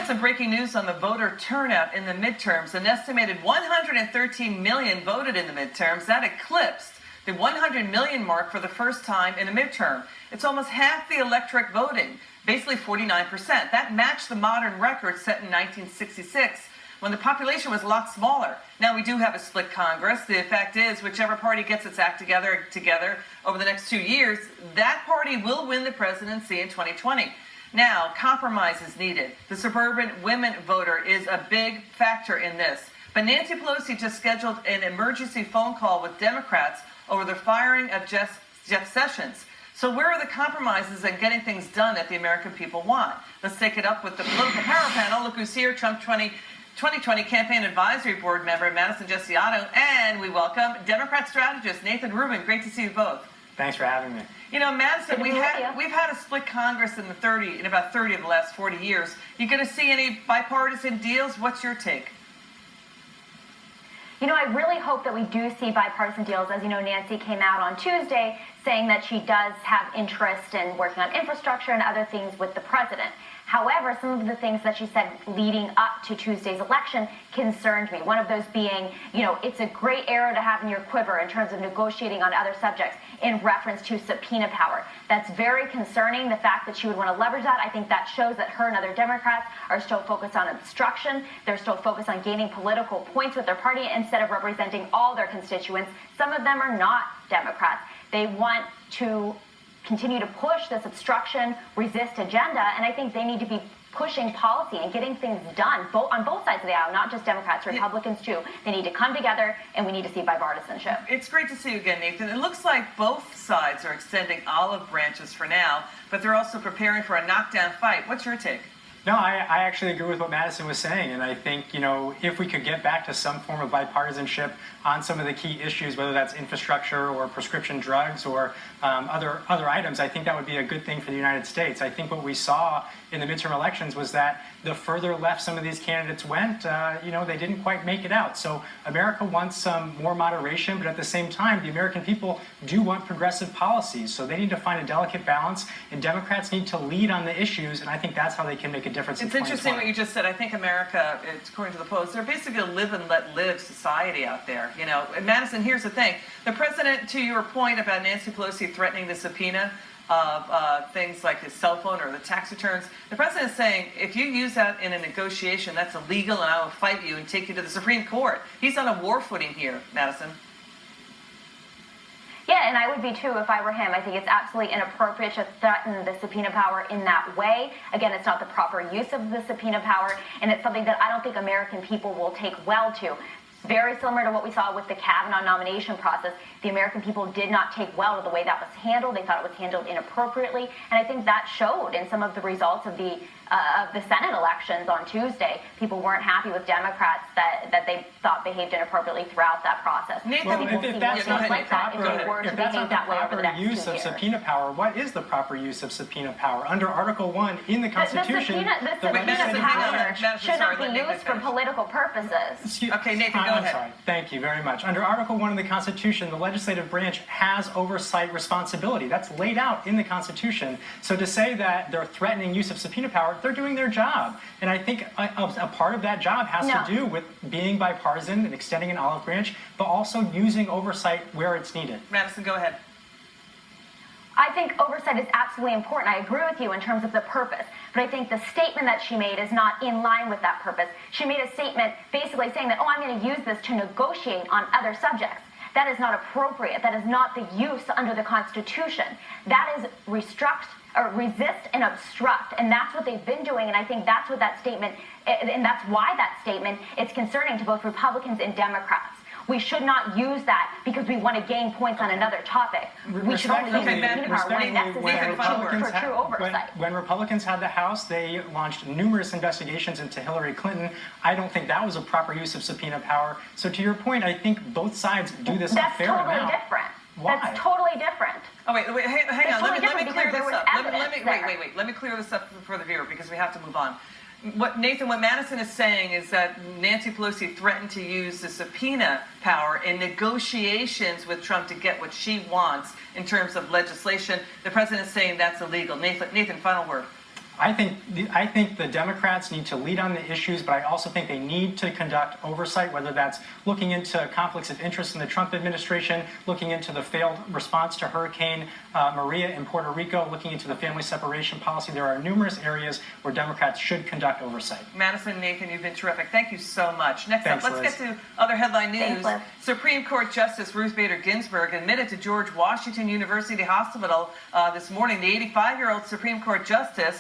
some breaking news on the voter turnout in the midterms. An estimated 113 million voted in the midterms. That eclipsed the 100 million mark for the first time in a midterm. It's almost half the electorate voting, basically 49%. That matched the modern record set in 1966 when the population was a lot smaller. Now we do have a split Congress. The fact is, whichever party gets its act together over the next 2 years, that party will win the presidency in 2020. Now, compromise is needed. The suburban women voter is a big factor in this. But Nancy Pelosi just scheduled an emergency phone call with Democrats over the firing of Jeff Sessions. So where are the compromises and getting things done that the American people want? Let's take it up with the political power panel. Look who's here, Trump 2020 Campaign Advisory Board member Madison Jessiotto, and we welcome Democrat strategist Nathan Rubin. Great to see you both. Thanks for having me. You know, Madison, we've had a split Congress in about 30 of the last 40 years. You going to see any bipartisan deals? What's your take? You know, I really hope that we do see bipartisan deals. As you know, Nancy came out on Tuesday saying that she does have interest in working on infrastructure and other things with the president. However, some of the things that she said leading up to Tuesday's election concerned me. One of those being, you know, it's a great arrow to have in your quiver in terms of negotiating on other subjects in reference to subpoena power. That's very concerning, the fact that she would want to leverage that. I think that shows that her and other Democrats are still focused on obstruction. They're still focused on gaining political points with their party instead of representing all their constituents. Some of them are not Democrats. They want to continue to push this obstruction, resist agenda, and I think they need to be pushing policy and getting things done on both sides of the aisle, not just Democrats, Republicans too. They need to come together, and we need to see bipartisanship. It's great to see you again, Nathan. It looks like both sides are extending olive branches for now, but they're also preparing for a knockdown fight. What's your take? No, I actually agree with what Madison was saying, and I think, you know, if we could get back to some form of bipartisanship on some of the key issues, whether that's infrastructure or prescription drugs or other items, I think that would be a good thing for the United States. I think what we saw in the midterm elections was that the further left some of these candidates went, you know, they didn't quite make it out. So America wants some more moderation, but at the same time, the American people do want progressive policies. So they need to find a delicate balance, and Democrats need to lead on the issues, and I think that's how they can make a difference. It's interesting what you just said. I think America, according to the Post, they're basically a live and let live society out there. You know, and Madison, here's the thing. The president, to your point about Nancy Pelosi threatening the subpoena of things like his cell phone or the tax returns, the president is saying, if you use that in a negotiation, that's illegal, and I will fight you and take you to the Supreme Court. He's on a war footing here, Madison. Yeah, and I would be too if I were him. I think it's absolutely inappropriate to threaten the subpoena power in that way. Again, it's not the proper use of the subpoena power, and it's something that I don't think American people will take well to. Very similar to what we saw with the Kavanaugh nomination process. The American people did not take well to the way that was handled. They thought it was handled inappropriately, and I think that showed in some of the results of the Senate elections on Tuesday. People weren't happy with Democrats that they thought behaved inappropriately throughout that process. Well, if that's not the proper use of subpoena power, what is the proper use of subpoena power? Under Article 1 in the Constitution, the subpoena power should not be used for political purposes. Okay, Nathan, go ahead. I'm sorry. Thank you very much. Under Article 1 of the Constitution, the legislative branch has oversight responsibility. That's laid out in the Constitution. So to say that they're threatening use of subpoena power, they're doing their job. And I think a part of that job has to do with being bipartisan and extending an olive branch, but also using oversight where it's needed. Madison, go ahead. I think oversight is absolutely important. I agree with you in terms of the purpose, but I think the statement that she made is not in line with that purpose. She made a statement basically saying that, oh, I'm going to use this to negotiate on other subjects. That is not appropriate. That is not the use under the Constitution. That is resist and obstruct, and that's what they've been doing, and I think that's what that statement, and that's why that statement is concerning to both Republicans and Democrats. We should not use that because we want to gain points on another topic. We should only use subpoena power when necessary for true oversight. When Republicans had the House, they launched numerous investigations into Hillary Clinton. I don't think that was a proper use of subpoena power. So to your point, I think both sides do this a fair amount. That's totally different. Why? That's totally different. Oh, wait, hang on. Let me clear this up. Wait. Let me clear this up for the viewer because we have to move on. What Madison is saying is that Nancy Pelosi threatened to use the subpoena power in negotiations with Trump to get what she wants in terms of legislation. The president is saying that's illegal. Nathan, final word. I think the Democrats need to lead on the issues, but I also think they need to conduct oversight, whether that's looking into conflicts of interest in the Trump administration, looking into the failed response to Hurricane Maria in Puerto Rico, looking into the family separation policy. There are numerous areas where Democrats should conduct oversight. Madison, Nathan, you've been terrific. Thank you so much. Next Thanks, up, let's Liz. get to other headline news. Thanks, Liz. Supreme Court Justice Ruth Bader Ginsburg admitted to George Washington University Hospital this morning. The 85-year-old Supreme Court Justice